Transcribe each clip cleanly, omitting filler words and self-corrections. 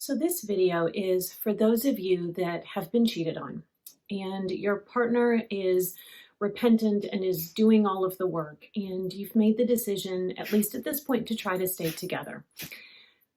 So this video is for those of you that have been cheated on and your partner is repentant and is doing all of the work and you've made the decision, at least at this point, to try to stay together.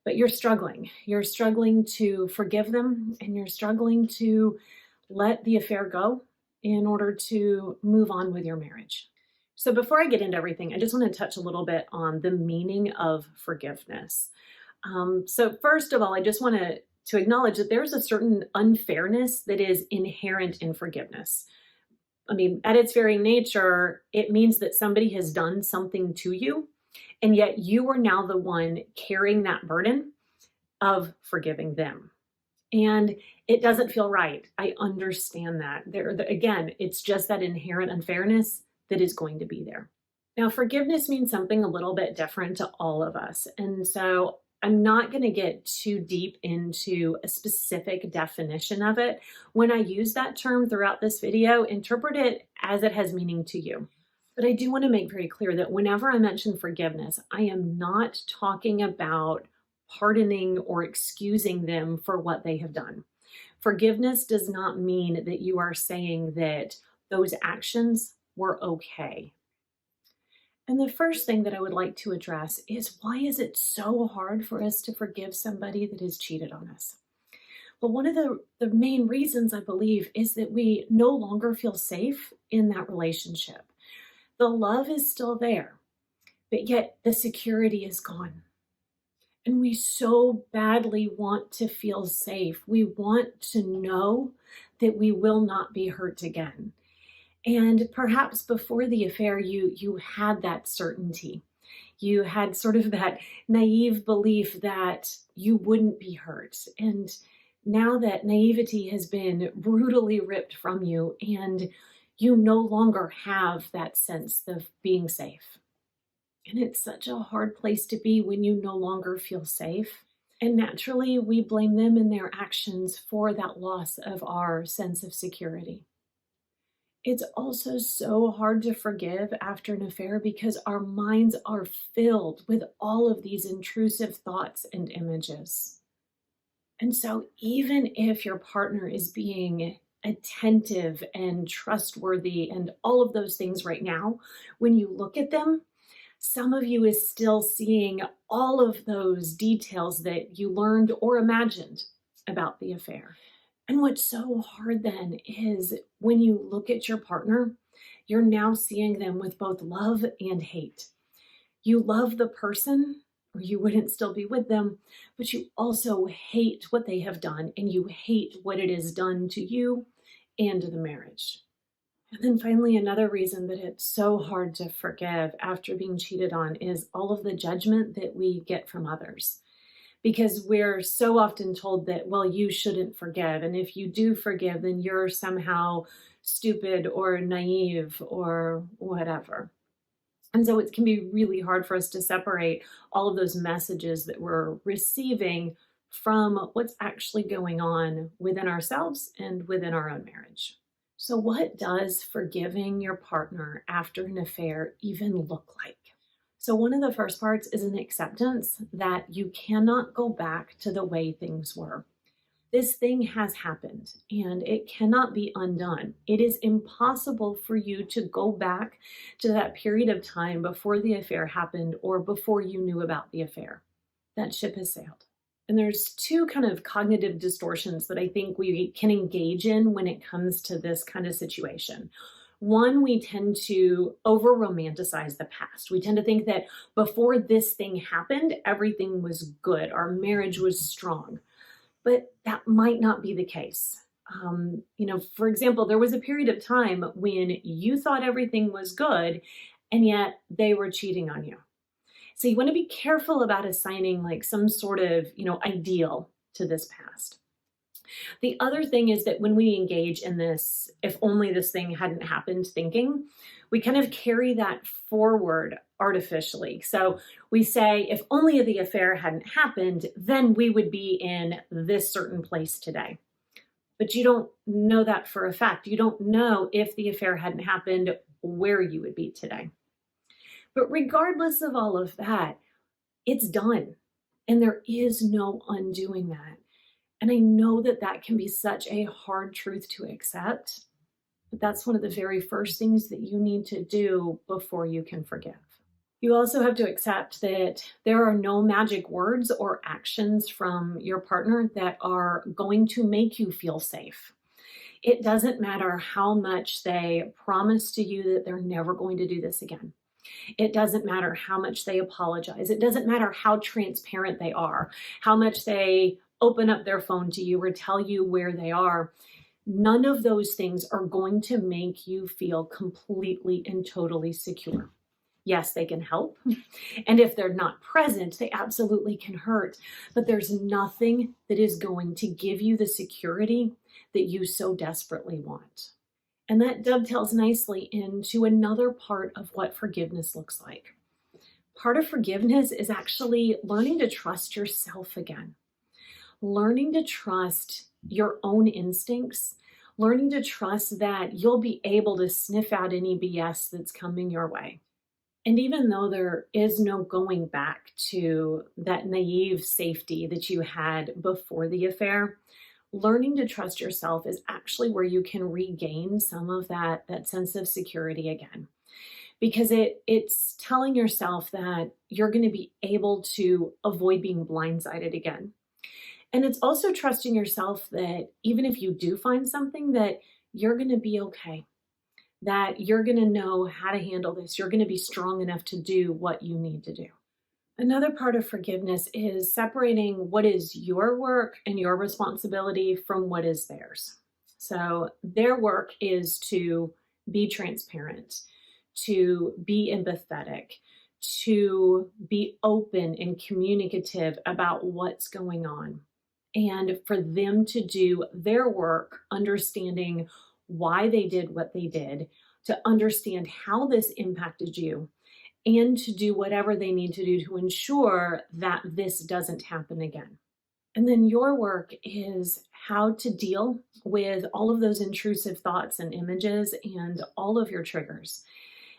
But you're struggling. You're struggling to forgive them and you're struggling to let the affair go in order to move on with your marriage. So before I get into everything, I just want to touch a little bit on the meaning of forgiveness. So first of all, I just want to acknowledge that there's a certain unfairness that is inherent in forgiveness. I mean, at its very nature, it means that somebody has done something to you, and yet you are now the one carrying that burden of forgiving them. And it doesn't feel right. I understand that. Again, it's just that inherent unfairness that is going to be there. Now, forgiveness means something a little bit different to all of us. And so I'm not going to get too deep into a specific definition of it. When I use that term throughout this video, interpret it as it has meaning to you. But I do want to make very clear that whenever I mention forgiveness, I am not talking about pardoning or excusing them for what they have done. Forgiveness does not mean that you are saying that those actions were okay. And the first thing that I would like to address is, why is it so hard for us to forgive somebody that has cheated on us? Well, one of the main reasons, I believe, is that we no longer feel safe in that relationship. The love is still there, but yet the security is gone. And we so badly want to feel safe. We want to know that we will not be hurt again. And perhaps before the affair, you had that certainty. You had sort of that naive belief that you wouldn't be hurt. And now that naivety has been brutally ripped from you and you no longer have that sense of being safe. And it's such a hard place to be when you no longer feel safe. And naturally, we blame them and their actions for that loss of our sense of security. It's also so hard to forgive after an affair because our minds are filled with all of these intrusive thoughts and images. And so even if your partner is being attentive and trustworthy and all of those things right now, when you look at them, some of you is still seeing all of those details that you learned or imagined about the affair. And what's so hard then is when you look at your partner, you're now seeing them with both love and hate. You love the person, or you wouldn't still be with them, but you also hate what they have done, and you hate what it has done to you and to the marriage. And then finally, another reason that it's so hard to forgive after being cheated on is all of the judgment that we get from others. Because we're so often told that, well, you shouldn't forgive. And if you do forgive, then you're somehow stupid or naive or whatever. And so it can be really hard for us to separate all of those messages that we're receiving from what's actually going on within ourselves and within our own marriage. So what does forgiving your partner after an affair even look like? So one of the first parts is an acceptance that you cannot go back to the way things were. This thing has happened and it cannot be undone. It is impossible for you to go back to that period of time before the affair happened or before you knew about the affair. That ship has sailed. And there's two kind of cognitive distortions that I think we can engage in when it comes to this kind of situation. One, we tend to over-romanticize the past. We tend to think that before this thing happened, everything was good. Our marriage was strong. But that might not be the case. For example, there was a period of time when you thought everything was good, and yet they were cheating on you. So you want to be careful about assigning like some sort of, ideal to this past. The other thing is that when we engage in this, if only this thing hadn't happened thinking, we kind of carry that forward artificially. So we say, if only the affair hadn't happened, then we would be in this certain place today. But you don't know that for a fact. You don't know if the affair hadn't happened, where you would be today. But regardless of all of that, it's done. And there is no undoing that. And I know that that can be such a hard truth to accept, but that's one of the very first things that you need to do before you can forgive. You also have to accept that there are no magic words or actions from your partner that are going to make you feel safe. It doesn't matter how much they promise to you that they're never going to do this again. It doesn't matter how much they apologize. It doesn't matter how transparent they are, how much they open up their phone to you or tell you where they are. None of those things are going to make you feel completely and totally secure. Yes, they can help. And if they're not present, they absolutely can hurt. But there's nothing that is going to give you the security that you so desperately want. And that dovetails nicely into another part of what forgiveness looks like. Part of forgiveness is actually learning to trust yourself again, learning to trust your own instincts, learning to trust that you'll be able to sniff out any BS that's coming your way. And even though there is no going back to that naive safety that you had before the affair, learning to trust yourself is actually where you can regain some of that sense of security again. Because it's telling yourself that you're going to be able to avoid being blindsided again. And it's also trusting yourself that even if you do find something, that you're going to be okay, that you're going to know how to handle this. You're going to be strong enough to do what you need to do. Another part of forgiveness is separating what is your work and your responsibility from what is theirs. So their work is to be transparent, to be empathetic, to be open and communicative about what's going on, and for them to do their work, understanding why they did what they did, to understand how this impacted you, and to do whatever they need to do to ensure that this doesn't happen again. And then your work is how to deal with all of those intrusive thoughts and images and all of your triggers.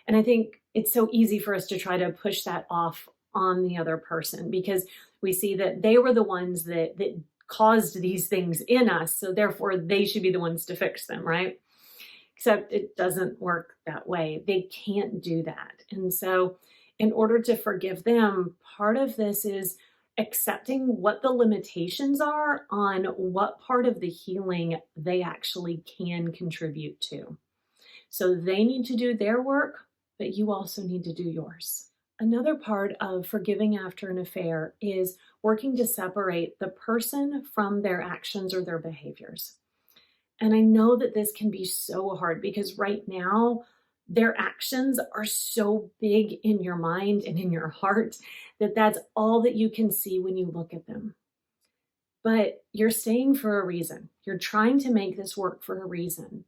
And I think it's so easy for us to try to push that off on the other person because we see that they were the ones that caused these things in us, so therefore they should be the ones to fix them, right? Except it doesn't work that way. They can't do that. And so in order to forgive them, part of this is accepting what the limitations are on what part of the healing they actually can contribute to. So they need to do their work, but you also need to do yours. Another part of forgiving after an affair is working to separate the person from their actions or their behaviors. And I know that this can be so hard because right now, their actions are so big in your mind and in your heart that that's all that you can see when you look at them. But you're staying for a reason. You're trying to make this work for a reason.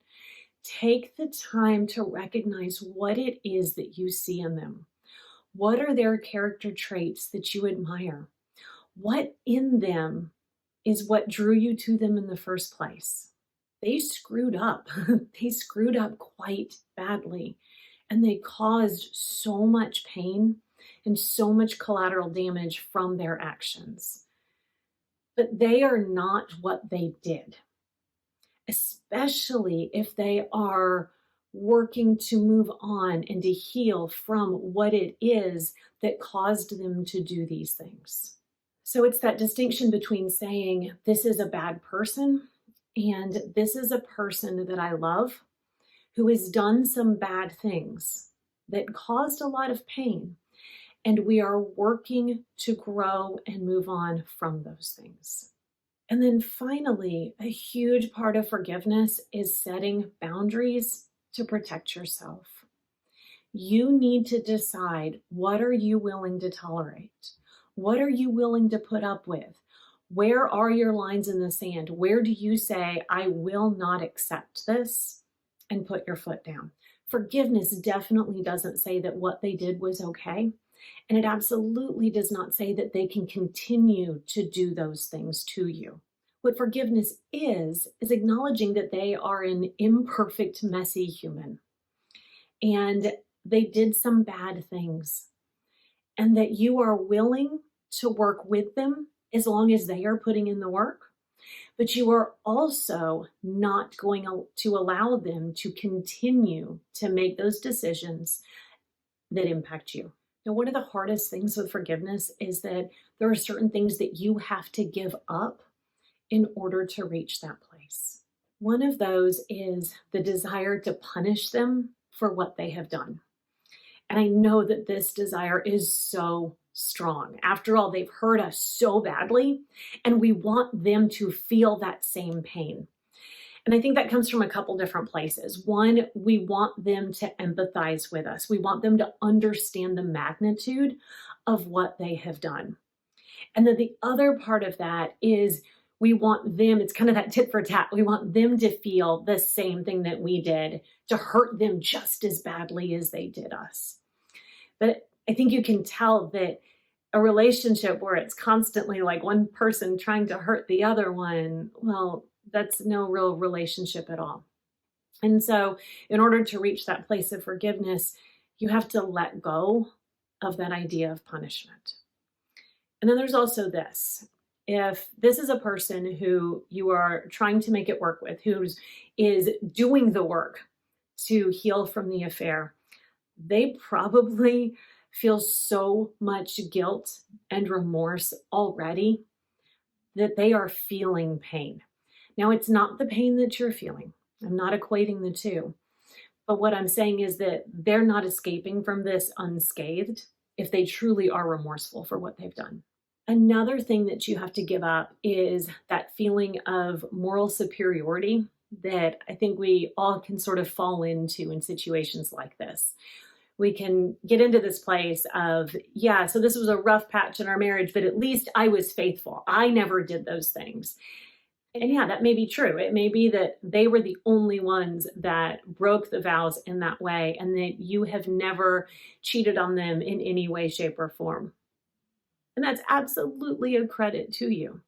Take the time to recognize what it is that you see in them. What are their character traits that you admire? What in them is what drew you to them in the first place? They screwed up. They screwed up quite badly. And they caused so much pain and so much collateral damage from their actions. But they are not what they did, especially if they are working to move on and to heal from what it is that caused them to do these things. So it's that distinction between saying, this is a bad person and this is a person that I love who has done some bad things that caused a lot of pain. And we are working to grow and move on from those things. And then finally, a huge part of forgiveness is setting boundaries to protect yourself. You need to decide, what are you willing to tolerate? What are you willing to put up with? Where are your lines in the sand? Where do you say, I will not accept this, and put your foot down? Forgiveness definitely doesn't say that what they did was okay. And it absolutely does not say that they can continue to do those things to you. What forgiveness is acknowledging that they are an imperfect, messy human. And they did some bad things. And that you are willing to work with them as long as they are putting in the work, But you are also not going to allow them to continue to make those decisions that impact you. Now, one of the hardest things with forgiveness is that there are certain things that you have to give up in order to reach that place. One of those is the desire to punish them for what they have done. And I know that this desire is so strong. After all, they've hurt us so badly, and we want them to feel that same pain. And I think that comes from a couple different places. One, we want them to empathize with us. We want them to understand the magnitude of what they have done. And then the other part of that is we want them, it's kind of that tit for tat. We want them to feel the same thing that we did, to hurt them just as badly as they did us. But I think you can tell that a relationship where it's constantly like one person trying to hurt the other one, well, that's no real relationship at all. And so, in order to reach that place of forgiveness, you have to let go of that idea of punishment. And then there's also this. If this is a person who you are trying to make it work with, is doing the work to heal from the affair, they probably feel so much guilt and remorse already that they are feeling pain. Now, it's not the pain that you're feeling. I'm not equating the two. But what I'm saying is that they're not escaping from this unscathed if they truly are remorseful for what they've done. Another thing that you have to give up is that feeling of moral superiority that I think we all can sort of fall into in situations like this. We can get into this place of, yeah, so this was a rough patch in our marriage, but at least I was faithful. I never did those things. And yeah, that may be true. It may be that they were the only ones that broke the vows in that way, and that you have never cheated on them in any way, shape, or form. And that's absolutely a credit to you.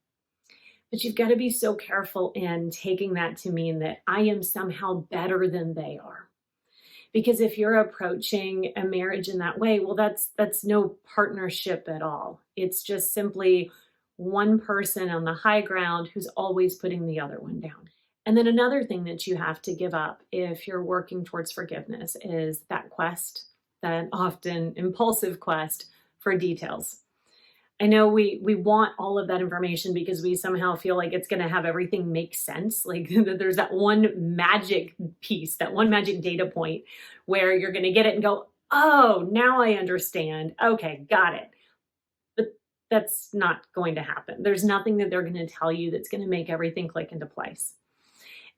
But you've got to be so careful in taking that to mean that I am somehow better than they are. Because if you're approaching a marriage in that way, well, that's no partnership at all. It's just simply one person on the high ground who's always putting the other one down. And then another thing that you have to give up if you're working towards forgiveness is that quest, that often impulsive quest for details. I know we want all of that information because we somehow feel like it's going to have everything make sense. Like there's that one magic piece, that one magic data point where you're going to get it and go, oh, now I understand. Okay, got it. But that's not going to happen. There's nothing that they're going to tell you that's going to make everything click into place.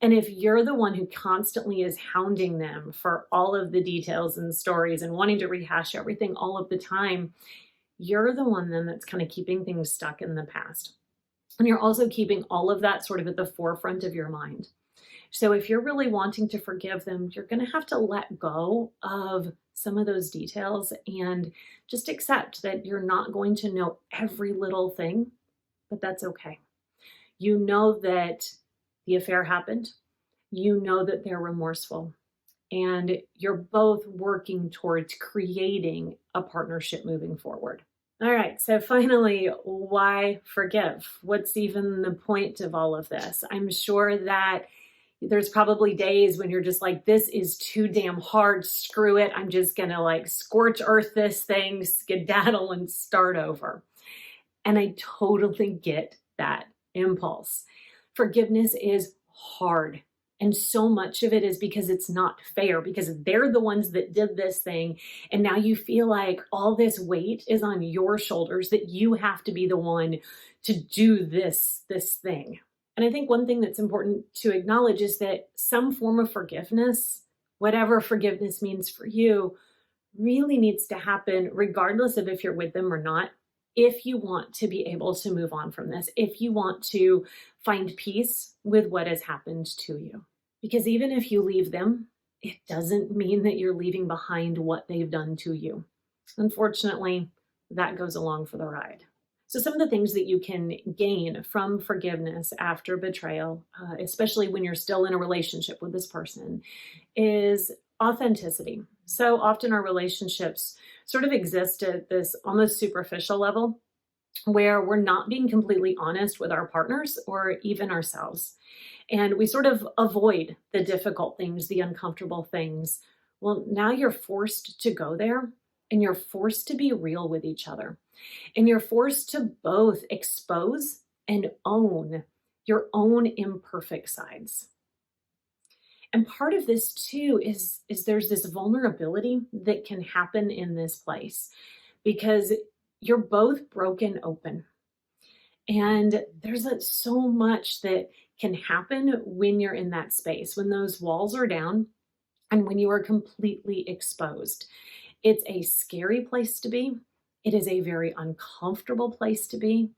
And if you're the one who constantly is hounding them for all of the details and stories and wanting to rehash everything all of the time, you're the one then that's kind of keeping things stuck in the past. And you're also keeping all of that sort of at the forefront of your mind. So if you're really wanting to forgive them, you're going to have to let go of some of those details and just accept that you're not going to know every little thing, but that's okay. You know that the affair happened. You know that they're remorseful. And you're both working towards creating a partnership moving forward. All right, so finally, why forgive? What's even the point of all of this? I'm sure that there's probably days when you're just like, this is too damn hard, screw it. I'm just gonna like scorch earth this thing, skedaddle and start over. And I totally get that impulse. Forgiveness is hard. And so much of it is because it's not fair, because they're the ones that did this thing. And now you feel like all this weight is on your shoulders, that you have to be the one to do this thing. And I think one thing that's important to acknowledge is that some form of forgiveness, whatever forgiveness means for you, really needs to happen regardless of if you're with them or not. If you want to be able to move on from this, if you want to find peace with what has happened to you. Because even if you leave them, it doesn't mean that you're leaving behind what they've done to you. Unfortunately, that goes along for the ride. So some of the things that you can gain from forgiveness after betrayal, especially when you're still in a relationship with this person, is authenticity. So often our relationships sort of exist at this almost superficial level. where we're not being completely honest with our partners or even ourselves. And we sort of avoid the difficult things, the uncomfortable things. Well, now you're forced to go there and you're forced to be real with each other. And you're forced to both expose and own your own imperfect sides. And part of this too is there's this vulnerability that can happen in this place because you're both broken open. And there's so much that can happen when you're in that space, when those walls are down and when you are completely exposed. It's a scary place to be. It is a very uncomfortable place to be,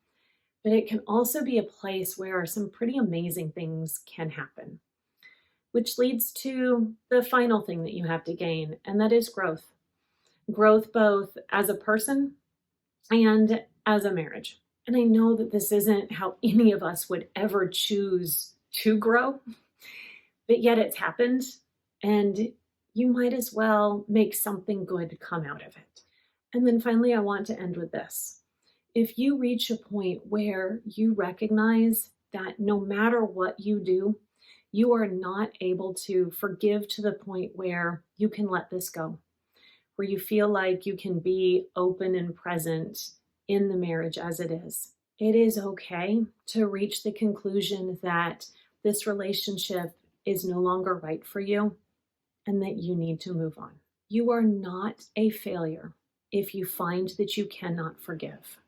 but it can also be a place where some pretty amazing things can happen, which leads to the final thing that you have to gain, and that is growth. Growth both as a person and as a marriage. And I know that this isn't how any of us would ever choose to grow, but yet it's happened, and you might as well make something good come out of it. And then finally, I want to end with this. If you reach a point where you recognize that no matter what you do, you are not able to forgive to the point where you can let this go, where you feel like you can be open and present in the marriage as it is. It is okay to reach the conclusion that this relationship is no longer right for you and that you need to move on. You are not a failure if you find that you cannot forgive.